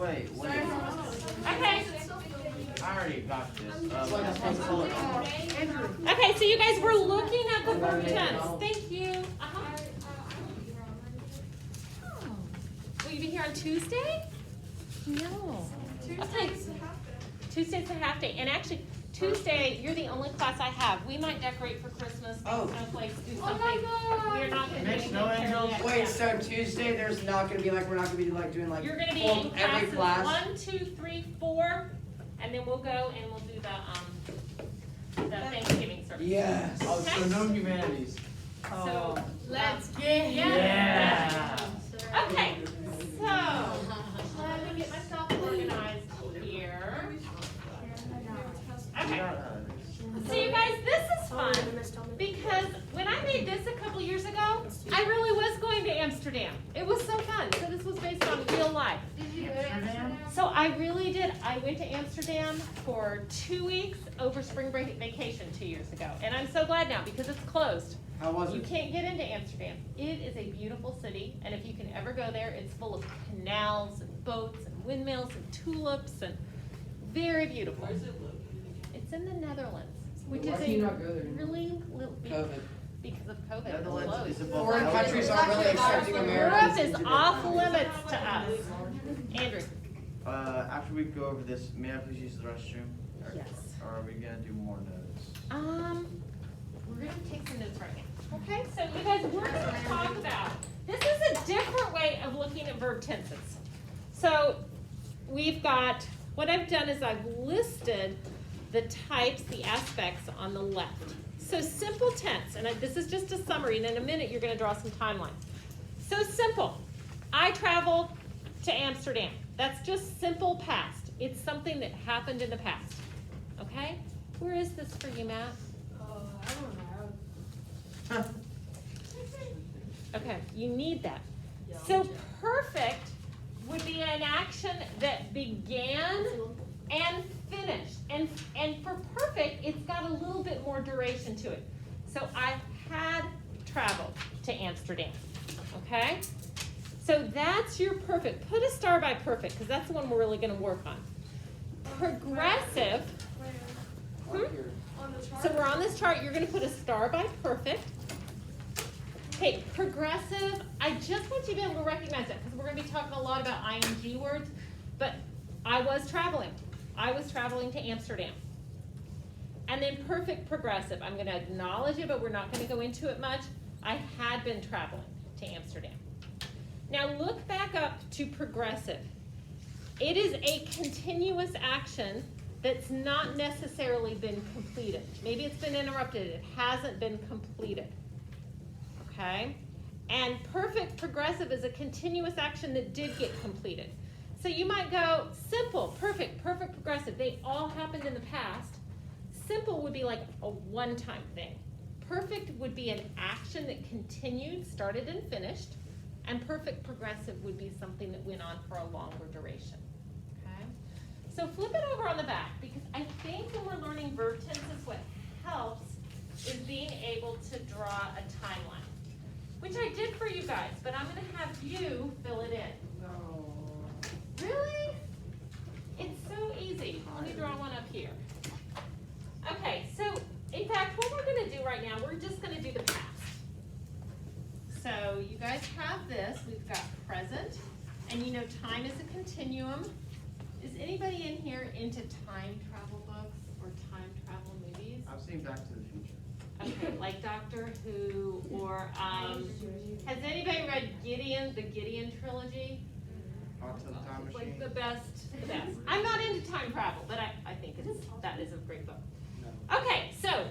Wait. Okay. I already got this. Okay, so you guys were looking at the verb tense. Thank you. Will you be here on Tuesday? No. Okay. Tuesday's a half day. And actually, Tuesday, you're the only class I have. We might decorate for Christmas, make snowflakes, do something. We're not going to do Make snow angels? yet. Wait, so Tuesday there's not gonna be like we're not gonna be like doing like You're going to be full in every classes class. 1, 2, 3, 4, and then we'll go and we'll do the Thanksgiving service. Yes. Oh, so no humanities. So Let's get Yeah. okay, so let me get myself organized here. Okay, so you guys, this is fun because when I made this a couple years ago, I really was going to Amsterdam. It was so fun. So this was based on real life. So I really did. I went to Amsterdam for 2 weeks over spring break vacation 2 years ago. And I'm so glad now because it's closed. How was You it? can't get into Amsterdam. It is a beautiful city, and if you can ever go there, it's full of canals and boats and windmills and tulips and very beautiful. It's in the Netherlands, which Why is can you not go there? really little COVID. because of COVID. it's Netherlands closed. is above Foreign Belgium. countries aren't really accepting Europe Americans. is into off their- limits to us. Andrew. After we go over this, may I please use the restroom? Yes. Or are we gonna do more notes? We're gonna take some notes right now. Okay, so you guys, we're gonna talk about, this is a different way of looking at verb tenses. So we've got, what I've done is I've listed the types, the aspects on the left. So simple tense, and this is just a summary, and in a minute you're gonna draw some timelines. So simple, I traveled to Amsterdam. That's just simple past. It's something that happened in the past, okay? Where is this for you, Matt? I don't know. Okay, you need that. So perfect would be an action that began and finished. And for perfect, it's got a little bit more duration to it. So I had traveled to Amsterdam, okay? So that's your perfect. Put a star by perfect, because that's the one we're really gonna work on. Progressive, Right here. so we're on this chart, you're gonna put a star by perfect. Okay, progressive, I just want you to be able to recognize that because we're going to be talking a lot about ing words, but I was traveling. I was traveling to Amsterdam. And then perfect progressive, I'm going to acknowledge it, but we're not going to go into it much. I had been traveling to Amsterdam. Now look back up to progressive. It is a continuous action that's not necessarily been completed. Maybe it's been interrupted, it hasn't been completed. Okay? And perfect progressive is a continuous action that did get completed. So you might go simple, perfect, perfect progressive. They all happened in the past. Simple would be like a one-time thing. Perfect would be an action that continued, started and finished. And perfect progressive would be something that went on for a longer duration. Okay? So flip it over on the back because I think when we're learning verb tenses, what helps is being able to draw a timeline. Which I did for you guys, but I'm going to have you fill it in. No. Really? It's so easy. Let me draw one up here. Okay, so in fact, what we're going to do right now, we're just going to do the past. So you guys have this. We've got present, and you know time is a continuum. Is anybody in here into time travel books or time travel movies? I've seen Back to the Future. Okay, like Doctor Who, or has anybody read Gideon, the Gideon trilogy? Hot Tub Time Like Machine. the best, the best. I'm not into time travel, but I think that is a great book. Okay, so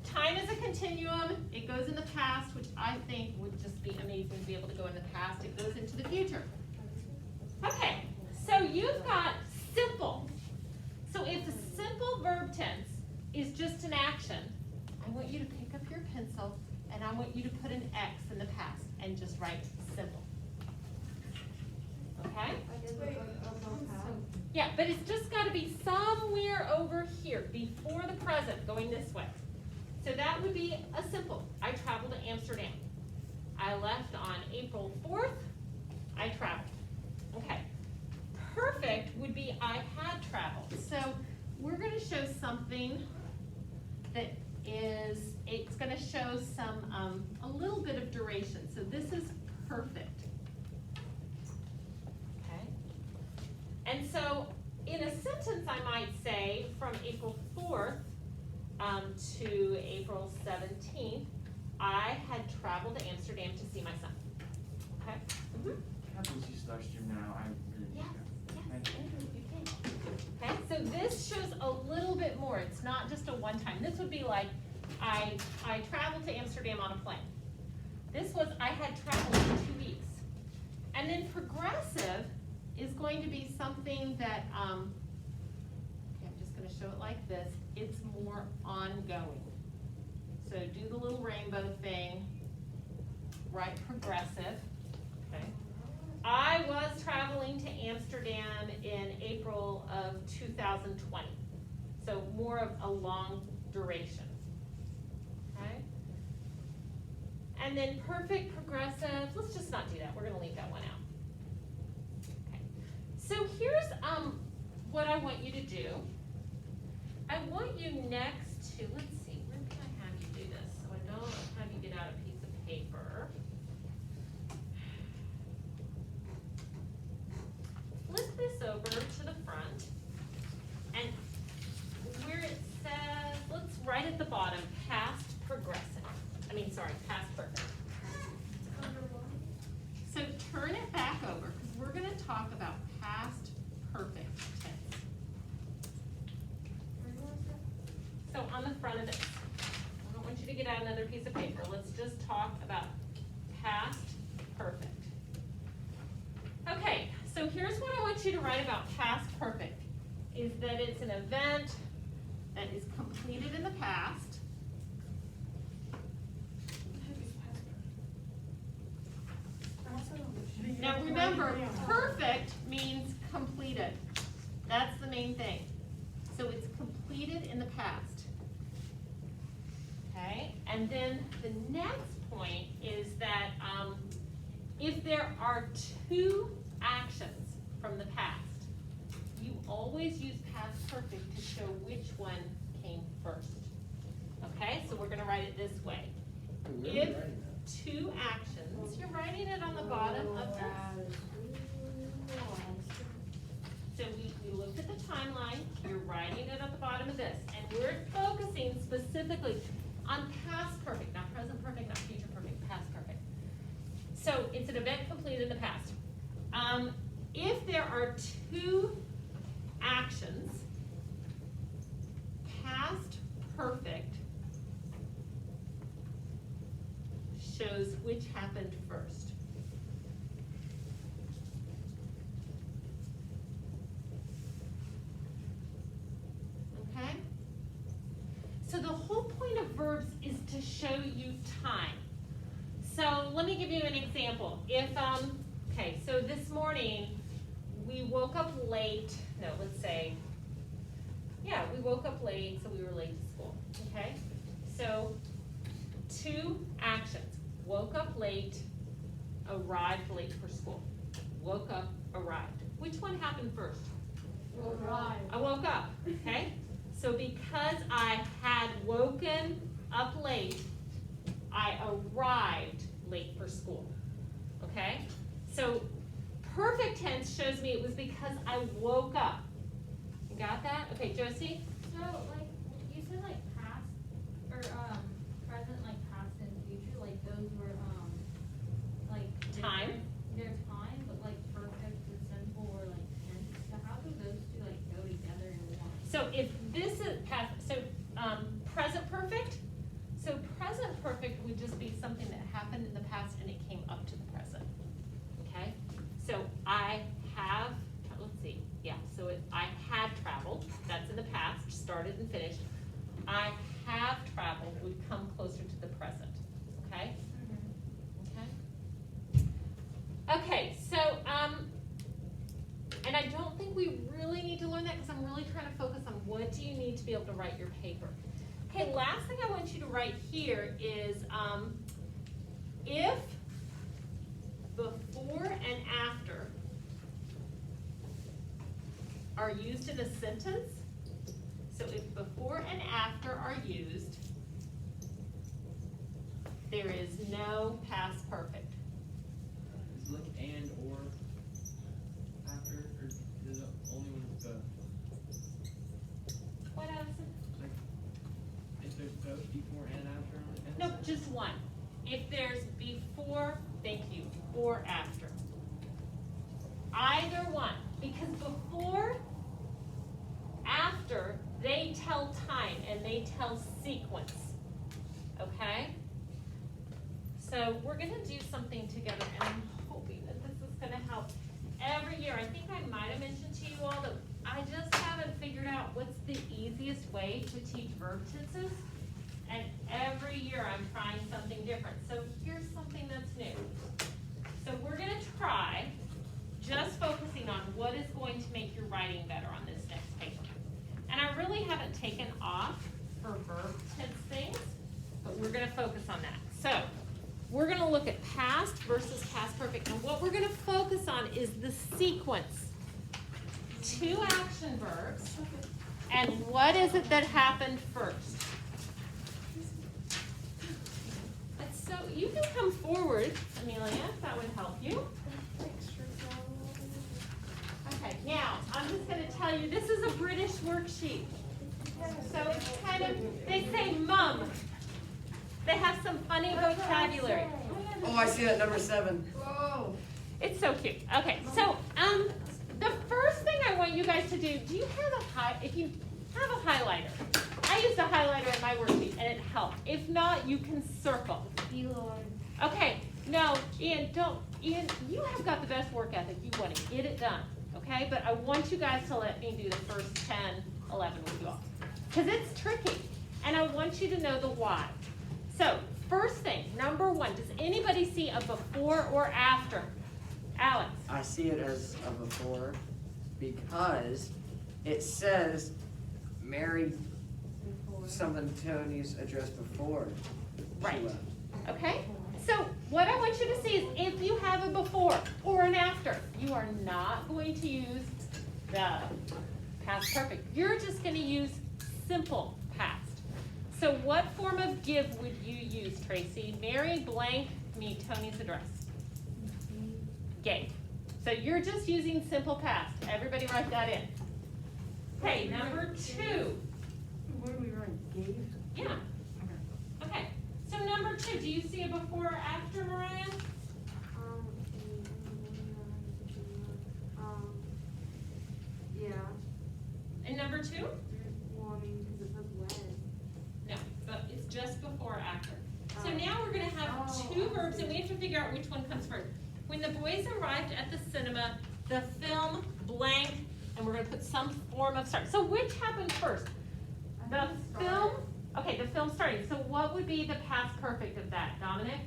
time is a continuum. It goes in the past, which I think would just be amazing to be able to go in the past. It goes into the future. Okay, so you've got simple. So if the simple verb tense is just an action, I want you to pick up your pencil and I want you to put an X in the past and just write simple. Okay? Yeah, but it's just got to be somewhere over here before the present going this way. So that would be a simple. I traveled to Amsterdam. I left on April 4th. I traveled. Okay. Perfect be I had traveled. So we're gonna show something that is, it's gonna show some, a little bit of duration. So this is perfect. Okay? And so in a sentence, I might say from April 4th to April 17th, I had traveled to Amsterdam to see my son. Okay? Mhm. Can I please use the restroom now? I really need Yes, to. yes, Thank you. you can. Okay, so this shows a little bit more. It's not just a one-time. This would be like, I traveled to Amsterdam on a plane. This was, I had traveled for 2 weeks. And then progressive is going to be something that, okay, I'm just gonna show it like this. It's more ongoing. So do the little rainbow thing, write progressive, okay? I was traveling to Amsterdam in April of 2020. So more of a long duration, okay? And then perfect progressive, let's just not do that. We're gonna leave that one out. Okay. So here's what I want you to do. I want you next to, let's see, where can I have you do this so I don't have you get out a piece of paper. Flip this over to the front, and where it says, let's write at the bottom, past progressive. Past perfect. So turn it back over, because we're gonna talk about past perfect tense. So on the front of this, I don't want you to get out another piece of paper. Let's just talk about past perfect. Okay, so here's what I want you to write about past perfect, is that it's an event that is completed in the past. Now remember, perfect means completed. That's the main thing. So it's completed in the past. Okay, and then the next point is that if there are two actions from the past, you always use past perfect to show which one came first. Okay, so we're gonna write it this way. If two actions, you're writing it on the bottom of this. So we looked at the timeline, you're writing it at the bottom of this, and we're focusing specifically on past perfect, not present perfect, not future perfect, past perfect. So it's an event completed in the past. If there are two actions, past perfect shows which happened first. Okay? So the whole point of verbs is to show you time. So let me give you an example. If, okay, so this morning we woke up late, no, let's say, yeah, we woke up late, so we were late to school, okay? So two actions, woke up late, arrived late for school. Woke up, arrived. Which one happened first? Arrived. I woke up, okay? So because I had woken up late, I arrived late for school, okay? So perfect tense shows me it was because I woke up. You got that? Okay, Josie? So, like, you said, like, past, or, present, like, past and future, like, those were, like. Time. They're time, but, like, perfect and simple were, like, tense, so how do those two, like, go together in one? So if this is past, so, present perfect, so present perfect would just be something that happened in the past and it came up to the present, okay? So I have, let's see, yeah, so I had traveled, that's in the past, started and finished. I have traveled would come closer to the present, okay? Okay? Okay, so, and I don't think we really need to learn that because I'm really trying to focus on what do you need to be able to write your paper. Okay, last thing I want you to write here is if before and after are used in a sentence, so if before and after are used, there is no past perfect. Is it like and or after, or is it only when it's both? What else? Like, if there's both before and after? in a No, sentence? just one. If there's before, thank you, or after. Either one, because before, after, they tell time and they tell sequence, okay? So we're gonna do something together, and I'm hoping that this is gonna help. Every year, I think I might have mentioned to you all that I just haven't figured out what's the easiest way to teach verb tenses. And every year I'm trying something different. So here's something that's new. So we're gonna try just focusing on what is going to make your writing better on this next paper. And I really haven't taken off for verb tense things, but we're gonna focus on that. So we're gonna look at past versus past perfect. And what we're gonna focus on is the sequence. 2 action verbs. And what is it that happened first? So you can come forward, Amelia, if that would help you. Okay, now, I'm just gonna tell you, this is a British worksheet. So it's kind of, they say mum. They have some funny vocabulary. Oh, I see that, number 7. Whoa. It's so cute. Okay, so, the first thing I want you guys to do you have if you have a highlighter, I used a highlighter in my worksheet and it helped. If not, you can circle. Okay, no, Ian, Ian, you have got the best work ethic. You want to get it done, okay? But I want you guys to let me do the first 10, 11 with you all. Because it's tricky, and I want you to know the why. So, first thing, number 1, does anybody see a before or after? Alex? I see it as a before because it says Mary something Tony's address before she Right. left. Okay? So what I want you to see is if you have a before or an after, you are not going to use the past perfect. You're just going to use simple past. So what form of give would you use, Tracy? Mary blank me Tony's address. Gave. So you're just using simple past. Everybody write that in. Okay, number 2. What do we write? Gave? Yeah. Okay. So number 2, do you see a before or after, Mariah? Yeah. And number 2? Well, I mean, because it says when. No, but it's just before or after. So now we're gonna have 2 verbs and we have to figure out which one comes first. When the boys arrived at the cinema, the film blank, and we're gonna put some form of start. So which happened first? The film, okay, the film starting. So what would be the past perfect of that, Dominic?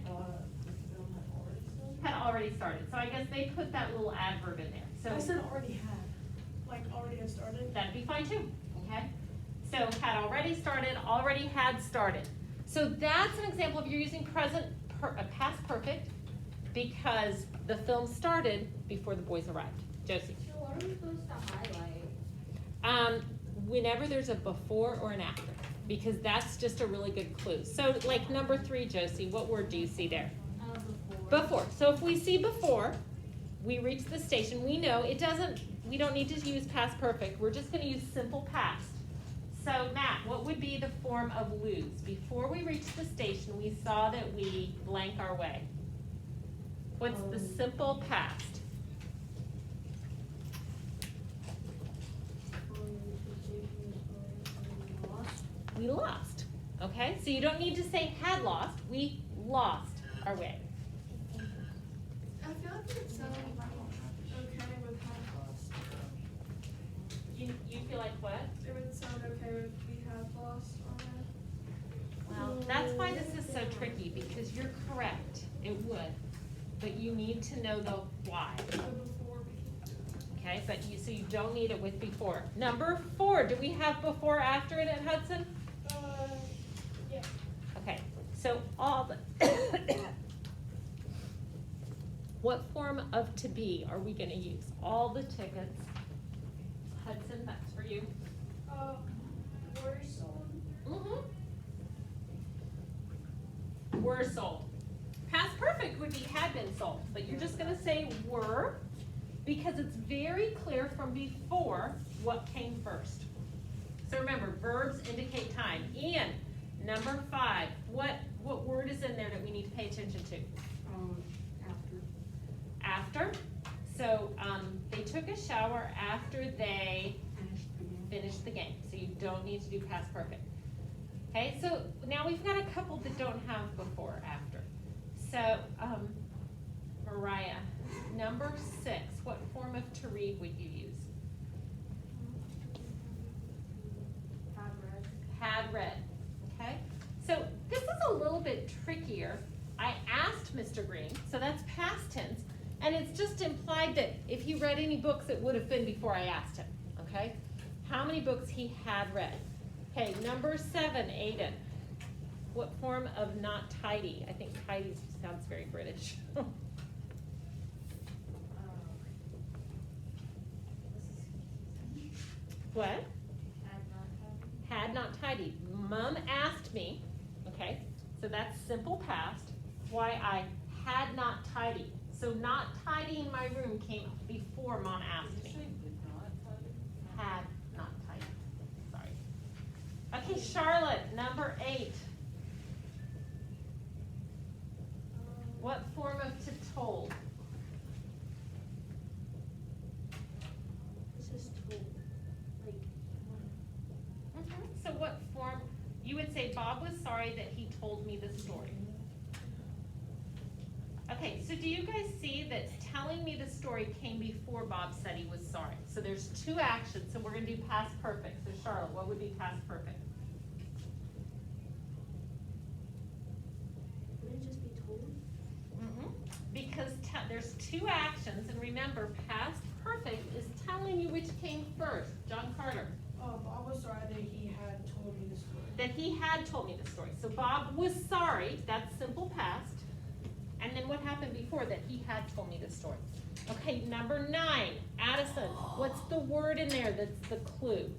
Had already started. So I guess they put that little adverb in there. I So said already had, like already had started. that'd be fine too, okay? So had already started, already had started. So that's an example of you're using past perfect because the film started before the boys arrived. Josie? So what are we supposed to highlight? Whenever there's a before or an after, because that's just a really good clue. So like number 3, Josie, what word do you see there? Before. Before. So if we see before, we reach the station, we know we don't need to use past perfect. We're just gonna use simple past. So Matt, what would be the form of lose? Before we reached the station, we saw that we blank our way. What's the simple past? We lost, okay? So you don't need to say had lost, we lost our way. I feel like it sounds okay with have lost. You feel like what? It would sound okay if we have lost on it. Well, that's why this is so tricky, because you're correct, it would, but you need to know the why, So before we okay? But so you don't need it with before. Number 4, do we have before, after it at Hudson? yeah. Okay, so all the, what form of to be are we gonna use? All the tickets, Hudson but you're just gonna say were, because it's very clear from before what came first. So remember, verbs indicate time. Ian, number 5, what word is in there that we need to pay attention to? After. So, they took a shower after they finished the game, so you don't need to do past perfect. Okay, so now we've got a couple that don't have before, after. So, Mariah, number 6, what form of to read would you use? Had read, okay? So this is a little bit trickier. I asked Mr. Green, so that's past tense, and it's just implied that if he read any books, it would have been before I asked him, okay? How many books he had read. Okay, number 7, Aiden. What form of not tidy? I think tidy sounds very British. What? Had not tidied. Mom asked me, okay, so that's simple past, why I had not tidied. So not tidying my room came before Mom asked me. Had not tidied, sorry. Okay, Charlotte, number 8. What form of to told? This is told, like, So what form, you would say Bob was sorry that he told me the story. Okay, so do you guys see that telling me the story came before Bob said he was sorry? So there's 2 actions, so we're gonna do past perfect. So Charlotte, what would be past perfect? would it just be told? Because there's 2 actions, and remember, past perfect is telling you which came first. John Carter. Bob was sorry that he had told me the story. That he had told me the story. So Bob was sorry, that's simple past. And then what happened before that? He had told me the story. Okay, number 9, Addison, what's the word in there that's the clue?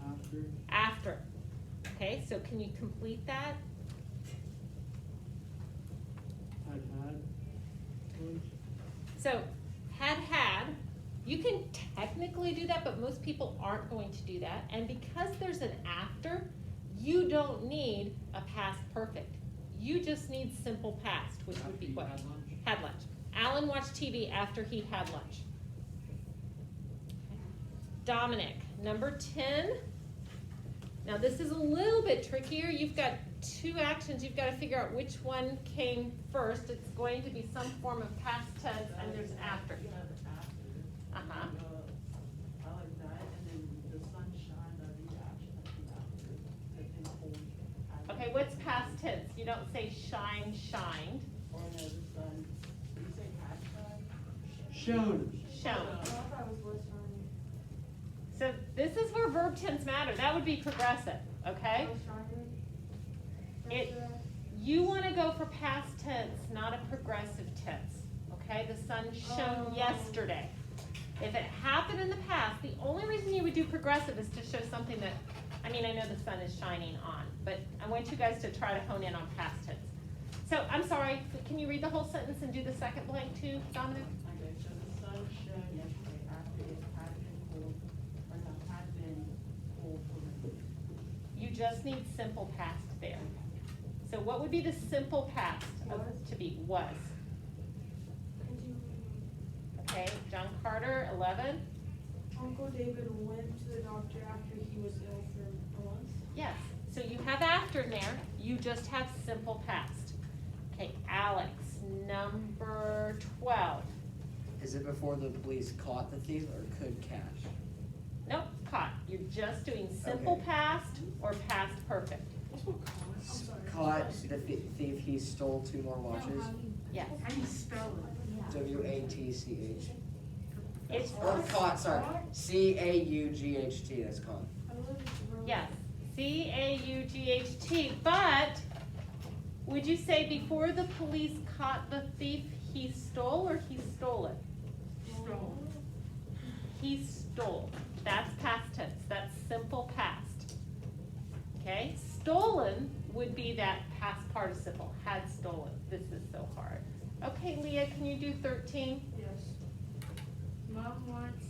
After. After. Okay, so can you complete that? Had. So, had, you can technically do that, but most people aren't going to do that. And because there's an after, you don't need a past perfect. You just need simple past, which would be what? Had lunch. Had lunch. Alan watched TV after he had lunch. Dominic, number 10. Now this is a little bit trickier. You've got 2 actions. You've got to figure out which one came first. It's going to be some form of past tense, and there's an after. Uh-huh. I like that, and then the sunshine, that'd be the action after. Okay, what's past tense? You don't say shine, shined. Or no, the sun, you say had shine? Shown. Shown. I thought it was shining. So this is where verb tense matter. That would be progressive, okay? Was shining? It, you want to go for past tense, not a progressive tense, okay? The sun shone yesterday. If it happened in the past, the only reason you would do progressive is to show something that, I mean, I know the sun is shining on, but I want you guys to try to hone in on past tense. So, I'm sorry, can you read the whole sentence and do the second blank too, Dominic? Okay, so the sun shone yesterday after it had been cold, or no, had been cold for me. You just need simple past there. So what would be the simple past of to be? Was. Okay, John Carter, 11. Uncle David went to the doctor after he was ill for a month. Yes, so you have after in there, you just have simple past. Okay, Alex, number 12. Is it before the police caught the thief or could catch? Nope, caught. You're just doing simple Okay. past or past perfect. I'm sorry. Caught the thief, he stole 2 more watches. Yes. How do you spell it? WATCH. It's, Or caught, sorry. CAUGHT, that's caught. I believe it's really. yes, CAUGHT, but would you say before the police caught the thief, he stole or he stole it? Stole. He stole. That's past tense. That's simple past. Okay? Stolen would be that past participle, had stolen. this is so hard. Okay, Leah, can you do 13? Yes. Mom once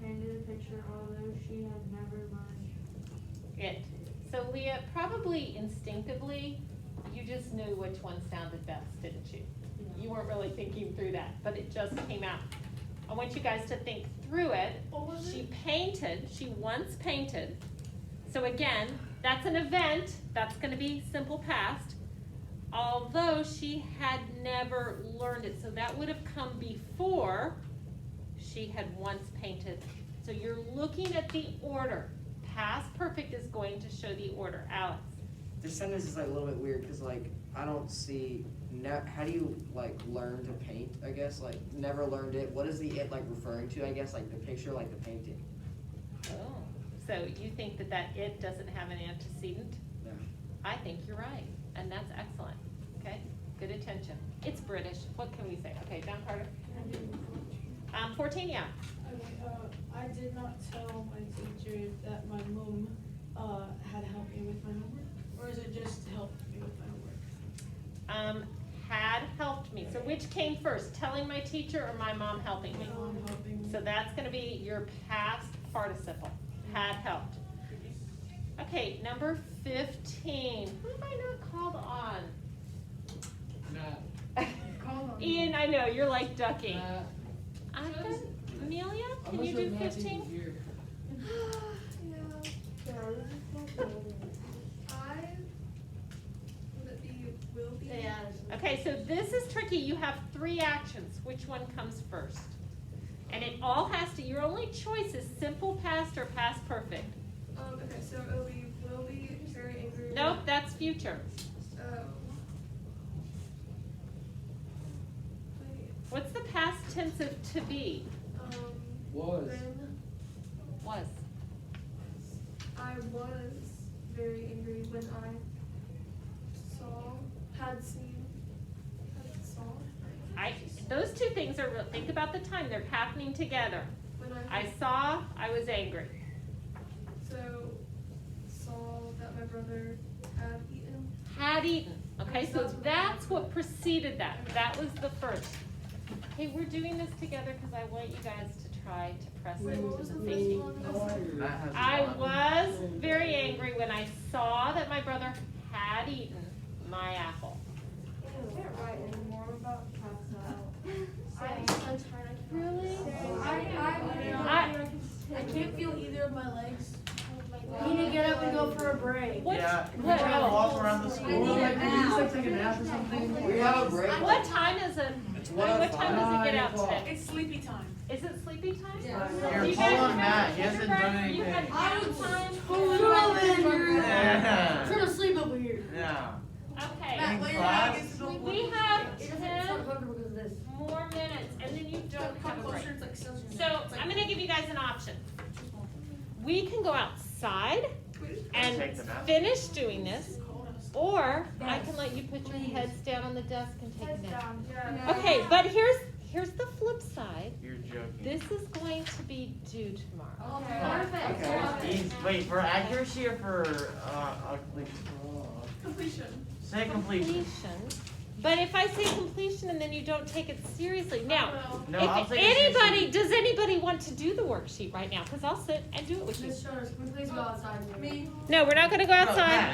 painted a picture, although she had never learned. It. So Leah, probably instinctively, you just knew which one sounded best, didn't you? You weren't really thinking through that, but it just came out. I want you guys to think through it. What was She painted, she once painted. So again, that's an event, that's gonna be simple past. Although she had never learned it, so that would have come before she had once painted. So you're looking at the order. Past perfect is going to show the order. Alex? This sentence is like a little bit weird, cause like, I don't see, how do you like learn to paint, I guess, like, never learned it, what is the it like referring to, I guess, like the picture, like the painting? Oh, so you think that that it doesn't have an antecedent? No. I think you're right, and that's excellent, okay? Good attention. It's British, what can we say? Okay, John Carter? 14, yeah. Okay, I did not tell my teacher that my mom, had helped me with my homework, or is it just helped me with my homework? Had helped me. So which came first, telling my teacher or my mom helping me? My mom helping me. So that's gonna be your past participle, had helped. Okay, number 15. Who have I not called on? Matt. Call on Ian, I know, you're like ducking. Matt. Amelia, I'm can not you sure do if Matt's even 15? here. will be. Okay, so this is tricky. You have 3 actions. Which one comes first? And it all has to, your only choice is simple past or past perfect. Okay, so will be very angry. Nope, that's future. What's the past tense of to be? Was. Then Was. I was very angry when I saw. Those 2 things are real. Think about the time. They're happening together. When I saw, I was angry. saw that my brother had eaten. Had eaten. Okay, so that's what preceded that. That was the first. Okay, we're doing this together because I want you guys to try to press Wait, what into was the the thinking. first one? Matt has I one. was very angry when I saw that my brother had eaten my apple. I can't write anymore. I'm about to pass out. Really? I can't feel either of my legs. I need to get up and go for a break. What, Yeah, what, we're gonna walk oh, around the I school. need a Like, nap. just like take a nap or something. We have a break. what time is it? What time does it get out 9 today? It's sleepy time. Is it sleepy time? Yeah. Here, You call guys on remember Matt. He hasn't done kindergarten? You had anything. nap time? Yeah. Trying to sleep over here. Yeah. Okay, Matt, In later class? I get to go we look. have It 10 doesn't sound comfortable because of this. more minutes and then you don't have a break. Closer, it's like Celsius. So I'm gonna give you guys an option. We can go outside and Take the nap. finish doing this, or I can let you put your heads down on the desk and take a nap. Yeah. Okay, but here's the flip side. You're joking. This is going to be due tomorrow. Perfect. Okay. Wait, for accuracy or for Completion. say completion. But if I say completion and then you don't take it seriously, now, No, I'll if take it seriously. anybody, does anybody want to do the worksheet right now? Because I'll sit and do it with you. Miss Shutters, can we please go outside? Me. No, we're not gonna go outside.